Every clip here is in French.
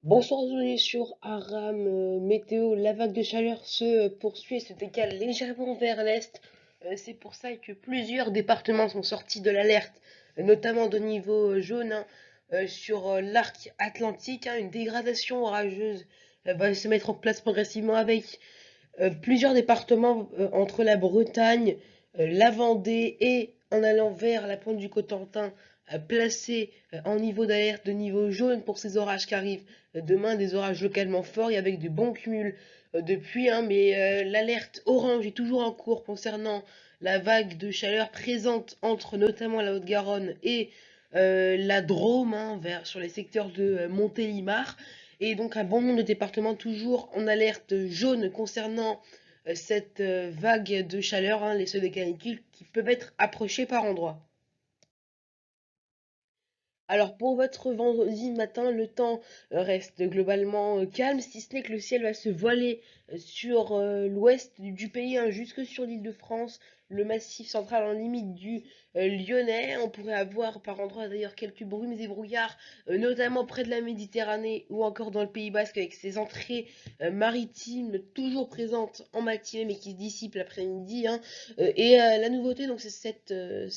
Bonsoir, bienvenue sur Aram Météo. La vague de chaleur se poursuit et se décale légèrement vers l'est. C'est pour ça que plusieurs départements sont sortis de l'alerte, notamment de niveau jaune hein, sur l'arc atlantique. Une dégradation orageuse va se mettre en place progressivement avec plusieurs départements entre la Bretagne, la Vendée et en allant vers la pointe du Cotentin, placés en niveau d'alerte de niveau jaune pour ces orages qui arrivent demain, des orages localement forts et avec de bons cumuls de pluie, mais l'alerte orange est toujours en cours concernant la vague de chaleur présente entre notamment la Haute-Garonne et la Drôme, sur les secteurs de Montélimar. Et donc un bon nombre de départements toujours en alerte jaune concernant cette vague de chaleur, les seuils de canicule qui peuvent être approchés par endroits. Alors pour votre vendredi matin, le temps reste globalement calme, si ce n'est que le ciel va se voiler sur l'ouest du pays, jusque sur l'île de France, le massif central en limite du Lyonnais. On pourrait avoir par endroits d'ailleurs quelques brumes et brouillards, notamment près de la Méditerranée ou encore dans le Pays Basque avec ses entrées maritimes toujours présentes en matinée mais qui se dissipent l'après-midi. La nouveauté, donc c'est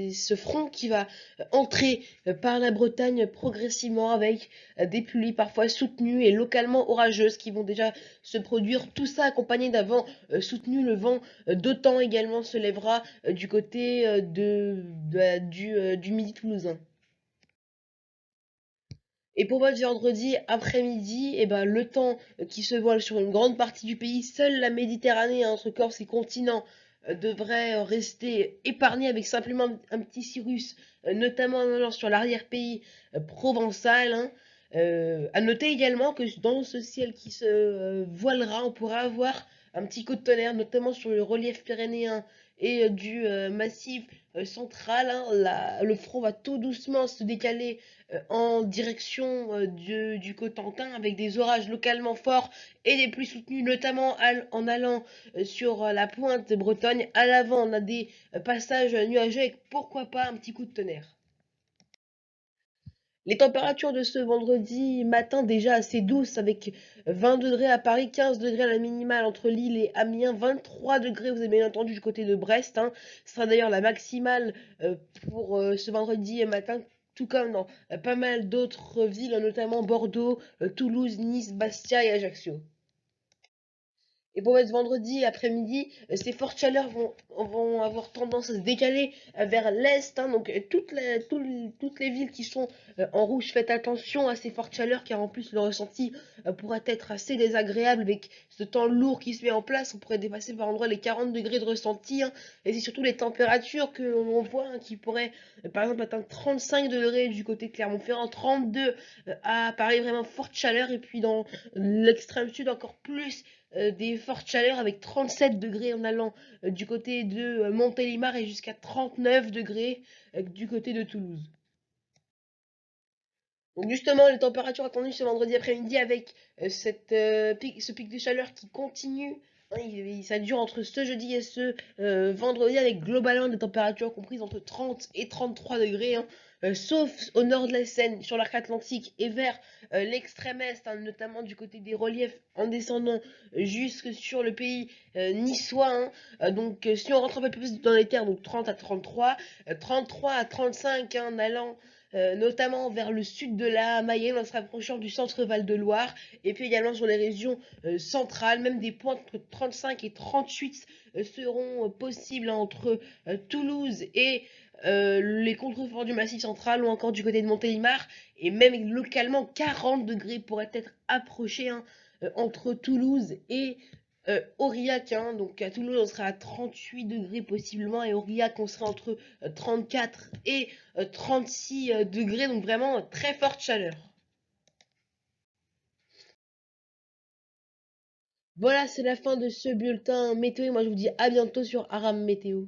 ce front qui va entrer par la Bretagne progressivement avec des pluies parfois soutenues et localement orageuses qui vont déjà se produire. Tout ça accompagné d'un vent soutenu. Le vent d'OTAN également se lèvera du côté du midi toulousain. Et pour votre vendredi après-midi, le temps qui se voile sur une grande partie du pays, seule la Méditerranée entre Corse et continent devrait rester épargnée avec simplement un petit cirrus, notamment en allant sur l'arrière-pays provençal. À noter également que dans ce ciel qui se voilera, on pourra avoir un petit coup de tonnerre, notamment sur le relief pyrénéen et du massif central. Le front va tout doucement se décaler en direction du Cotentin avec des orages localement forts et des pluies soutenues, notamment en allant sur la pointe Bretagne. À l'avant, on a des passages nuageux avec pourquoi pas un petit coup de tonnerre. Les températures de ce vendredi matin déjà assez douces avec 20 degrés à Paris, 15 degrés à la minimale entre Lille et Amiens, 23 degrés vous avez bien entendu du côté de Brest. Ce sera d'ailleurs la maximale pour ce vendredi matin, tout comme dans pas mal d'autres villes, notamment Bordeaux, Toulouse, Nice, Bastia et Ajaccio. Et pour être vendredi après-midi, ces fortes chaleurs vont avoir tendance à se décaler vers l'est. Donc toutes les villes qui sont en rouge, faites attention à ces fortes chaleurs car en plus le ressenti pourrait être assez désagréable avec ce temps lourd qui se met en place. On pourrait dépasser par endroits les 40 degrés de ressenti. Et c'est surtout les températures que l'on voit qui pourraient par exemple atteindre 35 degrés du côté de Clermont-Ferrand, 32 à Paris, vraiment forte chaleur. Et puis dans l'extrême sud encore plus des fortes chaleurs avec 37 degrés en allant du côté de Montélimar et jusqu'à 39 degrés du côté de Toulouse. Donc justement, les températures attendues ce vendredi après-midi avec ce pic de chaleur qui continue. Ça dure entre ce jeudi et ce vendredi avec globalement des températures comprises entre 30 et 33 degrés, sauf au nord de la Seine, sur l'arc atlantique et vers l'extrême est, notamment du côté des reliefs en descendant jusque sur le pays niçois. Si on rentre un peu plus dans les terres, donc 30 à 33, 33 à 35 en allant notamment vers le sud de la Mayenne en se rapprochant du centre Val-de-Loire, et puis également sur les régions centrales, même des points entre 35 et 38 seront possibles entre Toulouse et les contreforts du Massif central ou encore du côté de Montélimar, et même localement 40 degrés pourraient être approchés entre Toulouse et Aurillac. Donc à Toulouse on sera à 38 degrés possiblement et Aurillac on sera entre 34 et 36 degrés, donc vraiment très forte chaleur. Voilà, c'est la fin de ce bulletin météo. Moi je vous dis à bientôt sur Aram Météo.